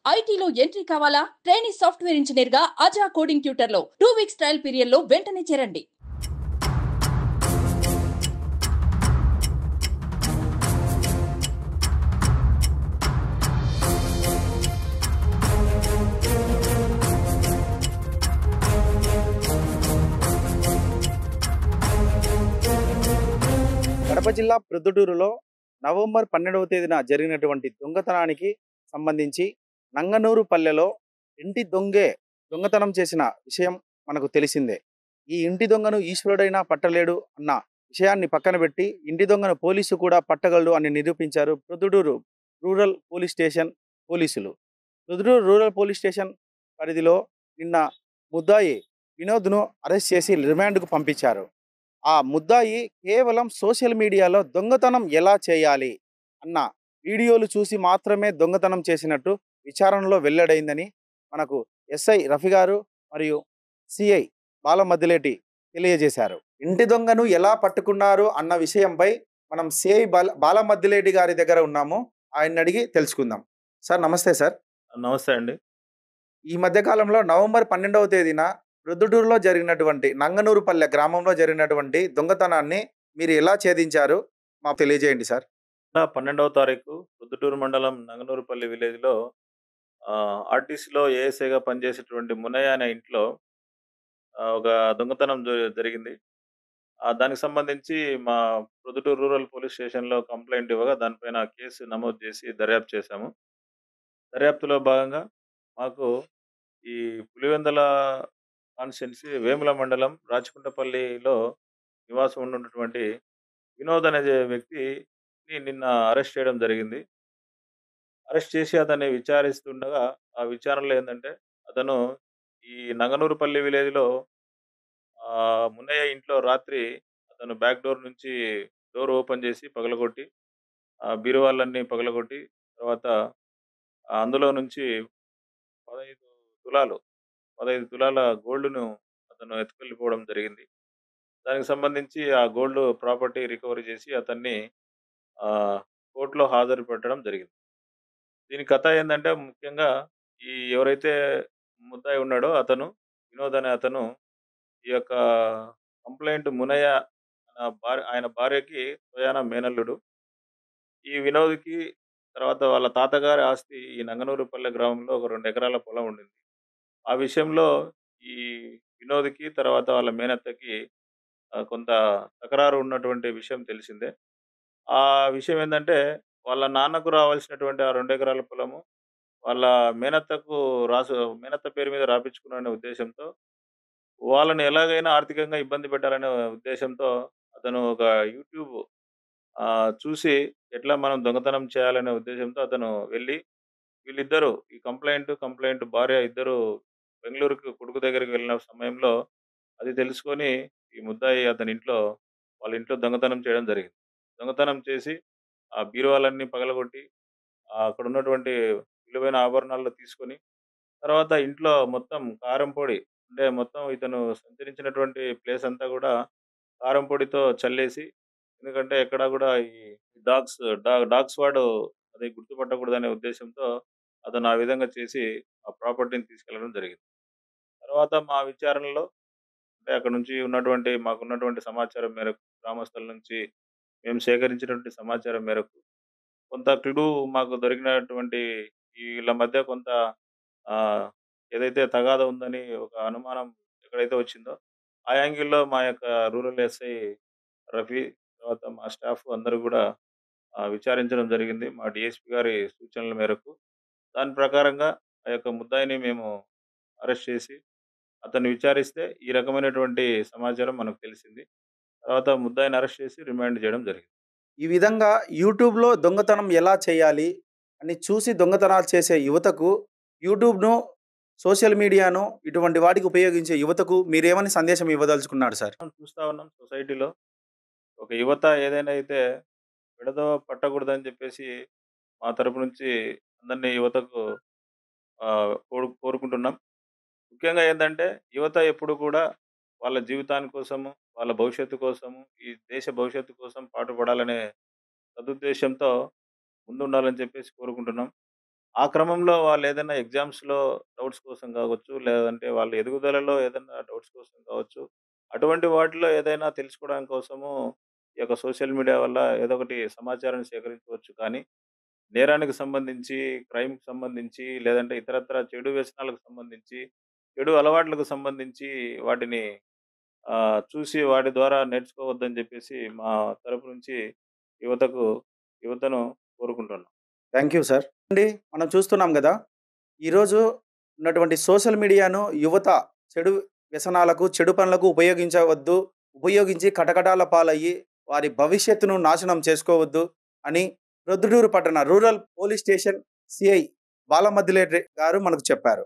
ఐటీలో ఎంట్రీ కావాలా? Training software engineer గా అజా కోడింగ్ ట్యూటర్ లో 2 వీక్స్ ట్రయల్ పీరియడ్ లో వెంటనే చేరండి. కడప జిల్లా ప్రొద్దుటూరులో నవంబర్ 12వ తేదీన జరిగినటువంటి దొంగతనానికి సంబంధించి నంగనూరు పల్లెలో ఇంటి దొంగతనం చేసిన విషయం మనకు తెలిసిందే. ఈ ఇంటి దొంగను ఈశ్వరుడైనా పట్టలేడు అన్న విషయాన్ని పక్కన పెట్టి ఇంటి దొంగను పోలీసు కూడా పట్టగలడు అని నిరూపించారు ప్రొద్దుటూరు రూరల్ పోలీస్ స్టేషన్ పోలీసులు. ప్రొద్దుటూరు రూరల్ పోలీస్ స్టేషన్ పరిధిలో నిన్న ముద్దాయి వినోద్ను అరెస్ట్ చేసి రిమాండ్కు పంపించారు. ఆ ముద్దాయి కేవలం సోషల్ మీడియాలో దొంగతనం ఎలా చేయాలి అన్న వీడియోలు చూసి మాత్రమే దొంగతనం చేసినట్టు విచారణలో వెల్లడైందని మనకు ఎస్ఐ రఫీ గారు మరియు సిఐ బాలమద్దిలేటి తెలియజేశారు. ఇంటి దొంగను ఎలా పట్టుకున్నారు అన్న విషయంపై మనం సిఐ బాలమద్దిలేటి గారి దగ్గర ఉన్నాము. ఆయన్ని అడిగి తెలుసుకుందాం. సార్ నమస్తే సార్. నమస్తే అండి. ఈ మధ్య కాలంలో నవంబర్ 12వ తేదీన ప్రొద్దుటూరులో జరిగినటువంటి నంగనూరుపల్లె గ్రామంలో జరిగినటువంటి దొంగతనాన్ని మీరు ఎలా ఛేదించారు మాకు తెలియజేయండి సార్. 12వ తారీఖు ప్రొద్దుటూరు మండలం నంగనూరుపల్లి విలేజ్లో ఆర్టీసీలో ఏఎస్ఐగా పనిచేసేటువంటి మునయ్య అనే ఇంట్లో ఒక దొంగతనం జరిగింది. దానికి సంబంధించి మా ప్రొద్దుటూరు రూరల్ పోలీస్ స్టేషన్లో కంప్లైంట్ ఇవ్వగా దానిపైన కేసు నమోదు చేసి దర్యాప్తు చేశాము. దర్యాప్తులో భాగంగా మాకు ఈ పులివెందల కాన్స్టిట్యున్సీ వేముల మండలం రాచకుంటపల్లిలో నివాసం ఉన్నటువంటి వినోద్ అనే వ్యక్తిని నిన్న అరెస్ట్ చేయడం జరిగింది. అరెస్ట్ చేసి అతన్ని విచారిస్తుండగా ఆ విచారణలో ఏంటంటే అతను ఈ నంగనూరుపల్లి విలేజ్లో మున్నయ్య ఇంట్లో రాత్రి అతను బ్యాక్ డోర్ నుంచి డోర్ ఓపెన్ చేసి పగలగొట్టి బీరువాళ్ళన్నీ పగలగొట్టి తర్వాత అందులో నుంచి 15 తులాలు 15 తులాల గోల్డ్‌ను అతను ఎత్తుకెళ్ళిపోవడం జరిగింది. దానికి సంబంధించి ఆ గోల్డ్ ప్రాపర్టీ రికవరీ చేసి అతన్ని కోర్టులో హాజరు పెట్టడం జరిగింది. దీని కథ ఏందంటే ముఖ్యంగా ఎవరైతే ముద్దాయి ఉన్నాడో అతను వినోద్ అనే అతను ఈ యొక్క కంప్లెయింట్ మునయ్య ఆయన భార్యకి స్వయాన మేనల్లుడు. ఈ వినోద్‌కి తర్వాత వాళ్ళ తాతగారి ఆస్తి ఈ నంగనూరుపల్లె గ్రామంలో ఒక 2 ఎకరాల పొలం ఉండింది. ఆ విషయంలో ఈ వినోద్‌కి తర్వాత వాళ్ళ మేనత్తకి కొంత తకరారు ఉన్నటువంటి విషయం తెలిసిందే. ఆ విషయం ఏందంటే వాళ్ళ నాన్నకు రావాల్సినటువంటి ఆ 2 ఎకరాల పొలము వాళ్ళ మేనత్త పేరు మీద రాపిచ్చుకున్నాడనే ఉద్దేశంతో వాళ్ళని ఎలాగైనా ఆర్థికంగా ఇబ్బంది పెట్టాలనే ఉద్దేశంతో అతను ఒక యూట్యూబ్ చూసి ఎట్లా మనం దొంగతనం చేయాలనే ఉద్దేశంతో అతను వెళ్ళి వీళ్ళిద్దరూ ఈ కంప్లెయింట్ భార్య ఇద్దరు బెంగుళూరుకి కొడుకు దగ్గరికి వెళ్ళిన సమయంలో అది తెలుసుకొని ఈ ముద్దాయి వాళ్ళ ఇంట్లో దొంగతనం చేయడం జరిగింది. దొంగతనం చేసి ఆ బీరువాలన్నీ పగలగొట్టి అక్కడ ఉన్నటువంటి విలువైన ఆభరణాలు తీసుకొని తర్వాత ఇంట్లో మొత్తం కారం పొడి అంటే మొత్తం ఇతను సంచరించినటువంటి ప్లేస్ అంతా కూడా కారం పొడితో చల్లేసి ఎందుకంటే ఎక్కడా కూడా ఈ డాగ్ స్క్వాడ్ అది గుర్తుపట్టకూడదనే ఉద్దేశంతో అతను ఆ విధంగా చేసి ఆ ప్రాపర్టీని తీసుకెళ్లడం జరిగింది. తర్వాత మా విచారణలో అంటే అక్కడ నుంచి మాకున్నటువంటి సమాచారం మేరకు గ్రామస్తుల నుంచి మేము సేకరించినటువంటి సమాచారం మేరకు కొంత క్లూ మాకు దొరికినటువంటి వీళ్ళ మధ్య కొంత ఆహ్, ఏదైతే తగాదా ఉందని ఒక అనుమానం ఎక్కడైతే వచ్చిందో, ఆ యాంగిల్‌లో మా యొక్క రూరల్ ఎస్ఐ రఫీ, తర్వాత మా స్టాఫ్ అందరూ గూడా విచారించడం జరిగింది. మా డీఎస్పీ గారి సూచనల మేరకు. దాని ప్రకారంగా ఆ యొక్క ముద్దాయిని మేము అరెస్ట్ చేసి, అతన్ని విచారిస్తే ఈ రకమైనటువంటి సమాచారం మనకు తెలిసింది. తర్వాత ముద్దాయిని అరెస్ట్ చేసి రిమాండ్ చేయడం జరిగింది. ఈ విధంగా యూట్యూబ్లో దొంగతనం ఎలా చేయాలి అని చూసి దొంగతనాలు చేసే యువతకు యూట్యూబ్ను సోషల్ మీడియాను ఇటువంటి వాటికి ఉపయోగించే యువతకు మీరేమని సందేశం ఇవ్వదలుచుకున్నారు సార్? మనం చూస్తా ఉన్నాం సొసైటీలో ఒక యువత ఏదైనా అయితే విడదవ పట్టకూడదని చెప్పేసి మా తరపు నుంచి అందరినీ యువతకు కోరుకుంటున్నాం. ముఖ్యంగా ఏందంటే యువత ఎప్పుడు కూడా వాళ్ళ జీవితాని కోసము, వాళ్ళ భవిష్యత్తు కోసము, ఈ దేశ భవిష్యత్తు కోసం పాటుపడాలనే సదుద్దేశంతో ముందుండాలని చెప్పేసి కోరుకుంటున్నాం. ఆ క్రమంలో వాళ్ళు ఏదైనా ఎగ్జామ్స్‌లో డౌట్స్ కోసం కావచ్చు, లేదంటే వాళ్ళ ఎదుగుదలలో ఏదైనా డౌట్స్ కోసం కావచ్చు, అటువంటి వాటిలో ఏదైనా తెలుసుకోవడం కోసము ఈ యొక్క సోషల్ మీడియా వల్ల ఏదో ఒకటి సమాచారాన్ని సేకరించవచ్చు. కానీ నేరానికి సంబంధించి, క్రైమ్‌కి సంబంధించి, లేదంటే ఇతరత్రా చెడు వ్యసనాలకు సంబంధించి, చెడు అలవాట్లకు సంబంధించి వాటిని చూసి వాటి ద్వారా నేర్చుకోవద్దని జెప్పేసి మా తరపు నుంచి యువతకు యువతను కోరుకుంటున్నాం. Thank you sir. అండి మనం చూస్తున్నాం కదా! ఈరోజు ఉన్నటువంటి సోషల్ మీడియాను యువత చెడు వ్యసనాలకు, చెడు పనులకు ఉపయోగించవద్దు. ఉపయోగించి కటకటాల పాలయ్యి వారి భవిష్యత్తును నాశనం చేసుకోవద్దు అని ప్రొద్దుటూరు పట్టణ rural police station CI Balamaddileti గారు మనకు చెప్పారు.